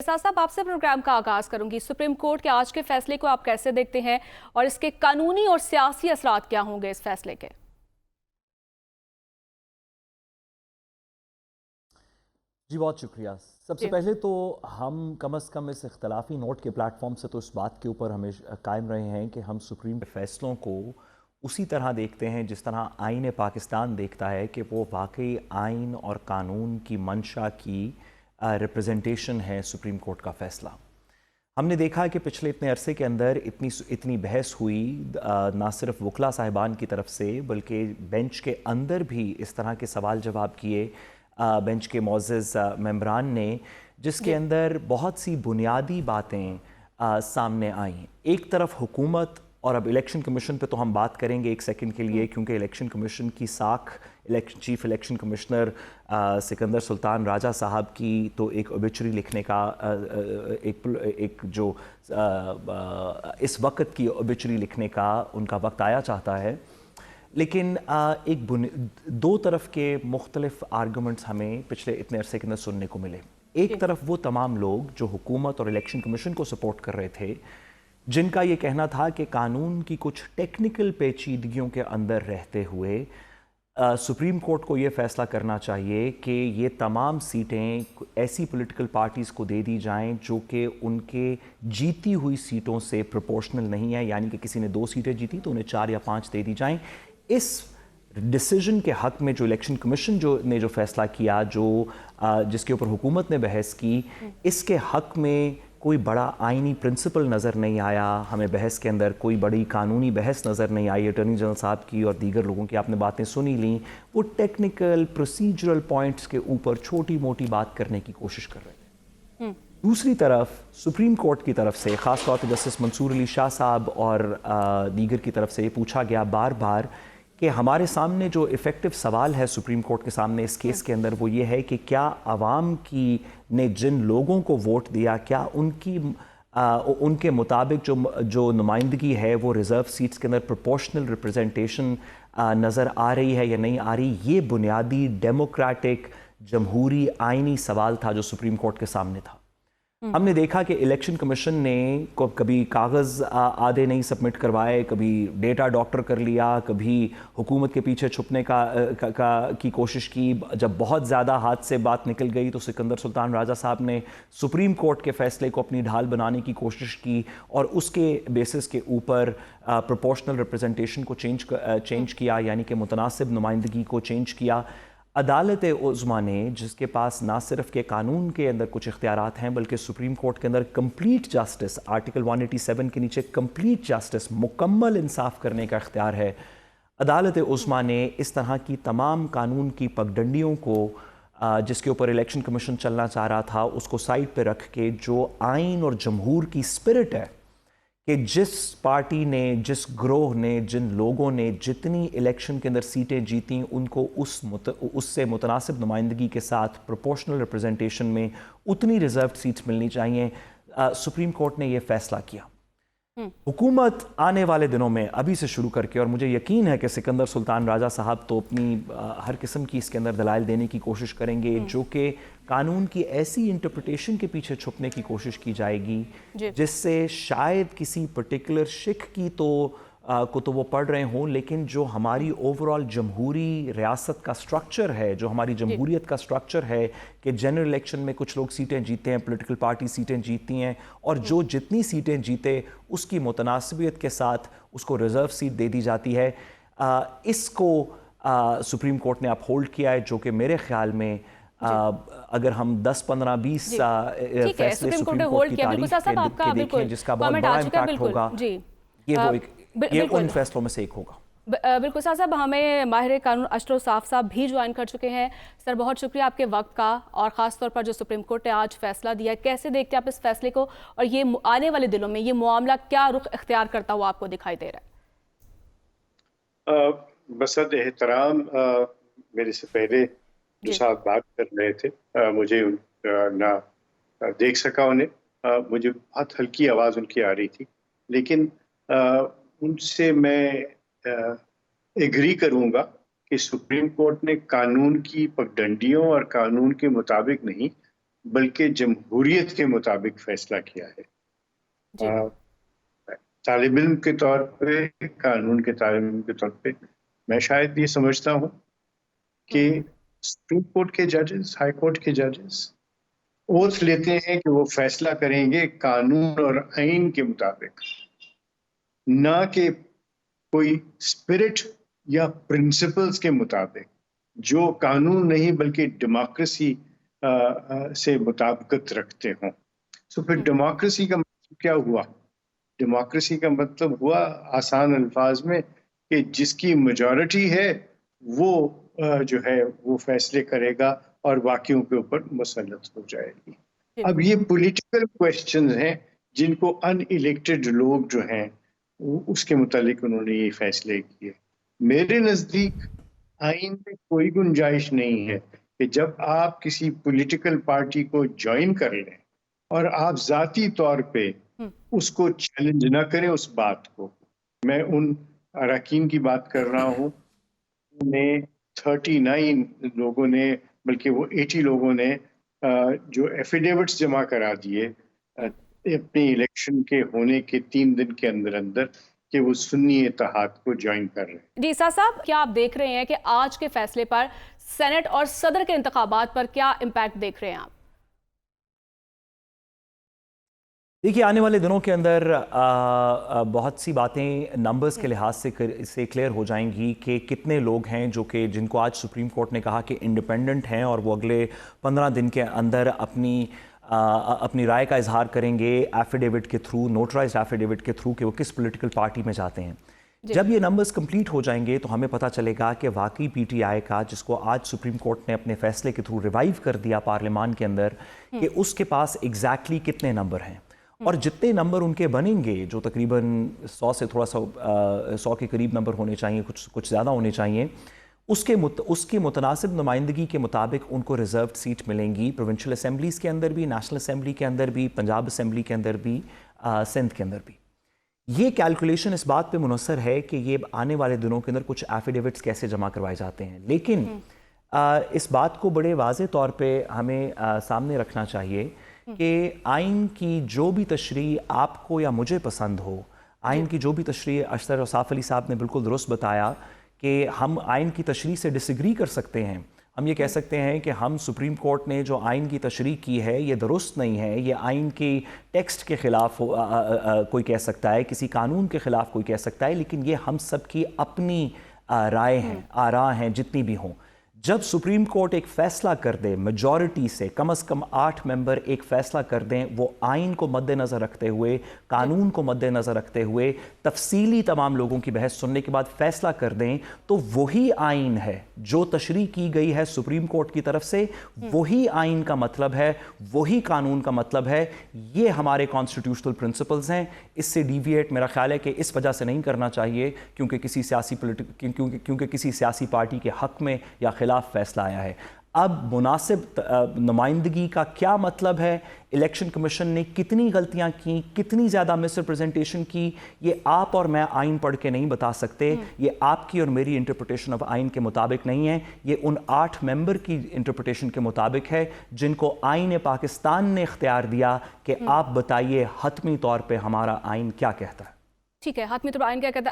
साथ साहब आपसे प्रोग्राम का आगाज करूंगी। सुप्रीम कोर्ट के आज के फैसले को आप कैसे देखते हैं और इसके कानूनी और सियासी असरात क्या होंगे इस फैसले के? जी बहुत शुक्रिया। सबसे पहले तो हम कम से कम इस इख्तलाफी नोट के प्लेटफॉर्म से तो इस बात के ऊपर हमेशा कायम रहे हैं कि हम सुप्रीम के फैसलों को उसी तरह देखते हैं जिस तरह आईन पाकिस्तान देखता है कि वो वाकई आइन और कानून की मंशा की रिप्रेजेंटेशन है सुप्रीम कोर्ट का फैसला। हमने देखा कि पिछले इतने अरसे के अंदर इतनी बहस हुई ना सिर्फ वकला साहिबान की तरफ से बल्कि बेंच के अंदर भी इस तरह के सवाल जवाब किए बेंच के मोअज़्ज़ज़ मेंबरान ने, जिसके अंदर बहुत सी बुनियादी बातें सामने आईं। एक तरफ हुकूमत, और अब इलेक्शन कमीशन पे तो हम बात करेंगे एक सेकंड के लिए, क्योंकि इलेक्शन कमीशन की साख chief election commissioner Sikandar Sultan Raja साहब की तो एक ओबिचुरी लिखने का एक जो इस वक्त की ओबिचुरी लिखने का उनका वक्त आया चाहता है। लेकिन दो तरफ के मुख्तलिफ आर्गूमेंट्स हमें पिछले इतने अरसे के अंदर सुनने को मिले। एक तरफ वो तमाम लोग जो हुकूमत और इलेक्शन कमीशन को सपोर्ट कर रहे थे, जिनका ये कहना था कि कानून की कुछ टेक्निकल पेचीदगियों के अंदर रहते हुए सुप्रीम कोर्ट को ये फैसला करना चाहिए कि ये तमाम सीटें ऐसी पॉलिटिकल पार्टीज़ को दे दी जाएं जो कि उनके जीती हुई सीटों से प्रोपोर्शनल नहीं है, यानी कि किसी ने 2 सीटें जीती तो उन्हें 4 या 5 दे दी जाएं। इस डिसीजन के हक़ में जो इलेक्शन कमीशन ने जो फैसला किया, जिसके ऊपर हुकूमत ने बहस की, इसके हक़ में कोई बड़ा आइनी प्रिंसिपल नज़र नहीं आया। हमें बहस के अंदर कोई बड़ी कानूनी बहस नज़र नहीं आई। अटॉर्नी जनरल साहब की और दीगर लोगों की आपने बातें सुनी ली, वो टेक्निकल प्रोसीजरल पॉइंट्स के ऊपर छोटी मोटी बात करने की कोशिश कर रहे थे। दूसरी तरफ सुप्रीम कोर्ट की तरफ से ख़ास तौर पर जस्टिस मंसूर अली शाह साहब और दीगर की तरफ से ये पूछा गया बार बार कि हमारे सामने जो इफ़ेक्टिव सवाल है सुप्रीम कोर्ट के सामने इस केस के अंदर, वो ये है कि क्या आवाम की ने जिन लोगों को वोट दिया, क्या उनके मुताबिक जो नुमाइंदगी है वो रिज़र्व सीट्स के अंदर प्रोपोर्शनल रिप्रेजेंटेशन नज़र आ रही है या नहीं आ रही। ये बुनियादी डेमोक्रेटिक जमहूरी आइनी सवाल था जो सुप्रीम कोर्ट के सामने था। हमने देखा कि इलेक्शन कमीशन ने कभी कागज़ आधे नहीं सबमिट करवाए, कभी डेटा डॉक्टर कर लिया, कभी हुकूमत के पीछे छुपने की कोशिश की। जब बहुत ज़्यादा हाथ से बात निकल गई तो सिकंदर सुल्तान राजा साहब ने सुप्रीम कोर्ट के फ़ैसले को अपनी ढाल बनाने की कोशिश की और उसके बेसिस के ऊपर प्रोपोर्शनल रिप्रेजेंटेशन को चेंज किया, यानी कि मुतनासिब नुमाइंदगी को चेंज किया। अदालत उज़्मा ने, जिसके पास ना सिर्फ के कानून के अंदर कुछ इख्तियारात हैं बल्कि सुप्रीम कोर्ट के अंदर कंप्लीट जस्टिस, आर्टिकल 187 के नीचे कंप्लीट जस्टिस, मुकम्मल इंसाफ करने का इख्तियार है, अदालत उज़्मा ने इस तरह की तमाम कानून की पगडंडियों को जिसके ऊपर इलेक्शन कमीशन चलना चाह रहा था उसको साइड पे रख के, जो आइन और जमहूर की स्पिरिट है कि जिस पार्टी ने, जिस ग्रोह ने, जिन लोगों ने जितनी इलेक्शन के अंदर सीटें जीती उनको उससे मुतनासिब नुमाइंदगी के साथ प्रोपोर्शनल रिप्रेजेंटेशन में उतनी रिजर्व सीट्स मिलनी चाहिए, सुप्रीम कोर्ट ने यह फैसला किया। हुकूमत आने वाले दिनों में अभी से शुरू करके, और मुझे यकीन है कि सिकंदर सुल्तान राजा साहब तो अपनी हर किस्म की इसके अंदर दलाइल देने की कोशिश करेंगे जो कि कानून की ऐसी इंटरप्रिटेशन के पीछे छुपने की कोशिश की जाएगी जिससे शायद किसी पर्टिकुलर शिख की को तो वो पढ़ रहे हों, लेकिन जो हमारी ओवरऑल जमहूरी रियासत का स्ट्रक्चर है, जो हमारी जमहूरियत का स्ट्रक्चर है कि जनरल इलेक्शन में कुछ लोग सीटें जीते हैं, पॉलिटिकल पार्टी सीटें जीतती हैं और जो जितनी सीटें जीते उसकी मुतनासिबियत के साथ उसको रिजर्व सीट दे दी जाती है। इसको सुप्रीम कोर्ट ने अपहोल्ड किया है, जो कि मेरे ख्याल में अगर हम 10, 15, 20 फैसले सुप्रीम कोर्ट की तारीख के देखें जिसका बहुत बड़ा इम्पैक्ट होगा, ये उन फैसलों में से एक होगा। बिल्कुल साहब, हमें माहिर कानून अशरफ साफ साहब भी ज्वाइन कर चुके हैं। सर बहुत शुक्रिया आपके वक्त का, और ख़ास तौर पर जो सुप्रीम कोर्ट ने आज फैसला दिया, कैसे देखते हैं आप इस फैसले को और ये आने वाले दिनों में ये मामला क्या रुख इख्तियार करता हुआ आपको दिखाई दे रहा है? बसद एहतराम मेरे से पहले जो साहब बात कर रहे थे, मुझे ना देख सका उन्हें, मुझे बहुत हल्की आवाज़ उनकी आ रही थी, लेकिन उनसे मैं एग्री करूंगा कि सुप्रीम कोर्ट ने कानून की पगडंडियों और कानून के मुताबिक नहीं بلکہ جمہوریت کے مطابق فیصلہ کیا ہے. طالب علم کے طور پہ، قانون کے طالب علم کے طور پہ میں شاید یہ سمجھتا ہوں کہ سپریم کورٹ کے ججز، ہائی کورٹ کے ججز اوتھ لیتے ہیں کہ وہ فیصلہ کریں گے قانون اور آئین کے مطابق، نہ کہ کوئی اسپرٹ یا پرنسپلز کے مطابق جو قانون نہیں بلکہ ڈیموکریسی سے مطابقت رکھتے ہوں. سو پھر ڈیموکریسی کا مطلب کیا ہوا؟ ڈیموکریسی کا مطلب ہوا آسان الفاظ میں کہ جس کی میجورٹی ہے وہ جو ہے وہ فیصلے کرے گا اور باقیوں کے اوپر مسلط ہو جائے گی. اب یہ پولیٹیکل کویسچنز ہیں جن کو ان الیکٹڈ لوگ جو ہیں اس کے متعلق انہوں نے یہ فیصلے کیے. میرے نزدیک آئین میں کوئی گنجائش نہیں ہے کہ جب آپ کسی پولیٹیکل پارٹی کو جوائن کر لیں اور آپ ذاتی طور پہ اس کو چیلنج نہ کریں اس بات کو. میں ان اراکین کی بات کر رہا ہوں، 39 لوگوں نے، بلکہ وہ 80 لوگوں نے جو ایفیڈیوٹس جمع کرا دیے اپنی الیکشن کے ہونے کے 3 دن کے اندر اندر کہ وہ سنی اتحاد کو جوائن کر رہے ہیں. جی اسحاق صاحب، کیا آپ دیکھ رہے ہیں کہ آج کے فیصلے پر سینٹ اور صدر کے انتخابات پر کیا امپیکٹ دیکھ رہے ہیں آپ؟ دیکھیے، آنے والے دنوں کے اندر بہت سی باتیں نمبرز کے لحاظ سے کلیئر ہو جائیں گی کہ کتنے لوگ ہیں جن کو آج سپریم کورٹ نے کہا کہ انڈیپینڈنٹ ہیں اور وہ اگلے 15 دن کے اندر اپنی رائے کا اظہار کریں گے ایفیڈیوٹ کے تھرو، نوٹرائزڈ ایفیڈیوٹ کے تھرو، کہ وہ کس پولیٹیکل پارٹی میں جاتے ہیں. جب یہ نمبرز کمپلیٹ ہو جائیں گے تو ہمیں پتہ چلے گا کہ واقعی پی ٹی آئی کا، جس کو آج سپریم کورٹ نے اپنے فیصلے کے تھرو ریوائیو کر دیا پارلیمان کے اندر، کہ اس کے پاس ایگزیکٹلی کتنے نمبر ہیں. اور جتنے نمبر ان کے بنیں گے، جو تقریباً 100 سے تھوڑا سا 100 کے قریب نمبر ہونے چاہیے، کچھ زیادہ ہونے چاہیے، اس کی متناسب نمائندگی کے مطابق ان کو ریزروڈ سیٹ ملیں گی پروونشل اسمبلیز کے اندر بھی، نیشنل اسمبلی کے اندر بھی، پنجاب اسمبلی کے اندر بھی، سندھ کے اندر بھی. یہ کیلکولیشن اس بات پہ منحصر ہے کہ یہ آنے والے دنوں کے اندر کچھ ایفیڈیوٹس کیسے جمع کروائے جاتے ہیں. لیکن اس بات کو بڑے واضح طور پہ ہمیں سامنے رکھنا چاہیے کہ آئین کی جو بھی تشریح آپ کو یا مجھے پسند ہو، آئین کی جو بھی تشریح، اشتر اوصاف علی صاحب نے بالکل درست بتایا کہ ہم آئین کی تشریح سے ڈس ایگری کر سکتے ہیں. ہم یہ کہہ سکتے ہیں کہ ہم سپریم کورٹ نے جو آئین کی تشریح کی ہے یہ درست نہیں ہے، یہ آئین کی ٹیکسٹ کے خلاف کوئی کہہ سکتا ہے، کسی قانون کے خلاف کوئی کہہ سکتا ہے، لیکن یہ ہم سب کی اپنی رائے ہیں، آراء ہیں، جتنی بھی ہوں. جب سپریم کورٹ ایک فیصلہ کر دے میجورٹی سے، کم از کم 8 ممبر ایک فیصلہ کر دیں، وہ آئین کو مد نظر رکھتے ہوئے، قانون کو مد نظر رکھتے ہوئے، تفصیلی تمام لوگوں کی بحث سننے کے بعد فیصلہ کر دیں، تو وہی آئین ہے جو تشریح کی گئی ہے سپریم کورٹ کی طرف سے، وہی آئین کا مطلب ہے، وہی قانون کا مطلب ہے. یہ ہمارے کانسٹیٹیوشنل پرنسپلز ہیں. اس سے ڈیویٹ میرا خیال ہے کہ اس وجہ سے نہیں کرنا چاہیے کیونکہ کسی سیاسی پارٹی کے حق میں یا خلاف فیصلہ آیا ہے. اب مناسب نمائندگی کا کیا مطلب ہے، الیکشن کمیشن نے کتنی غلطیاں کی، کتنی زیادہ مس ریپرزنٹیشن کی، یہ آپ اور میں آئین پڑھ کے نہیں بتا سکتے. یہ آپ کی اور میری انٹرپریٹیشن آف آئین کے مطابق نہیں ہے، یہ ان 8 ممبر کی انٹرپریٹیشن کے مطابق ہے جن کو آئین پاکستان نے اختیار دیا کہ آپ بتائیے حتمی طور پہ ہمارا آئین کیا کہتا ہے. ٹھیک ہے، حتمی طور پر آئین کیا کہتا ہے.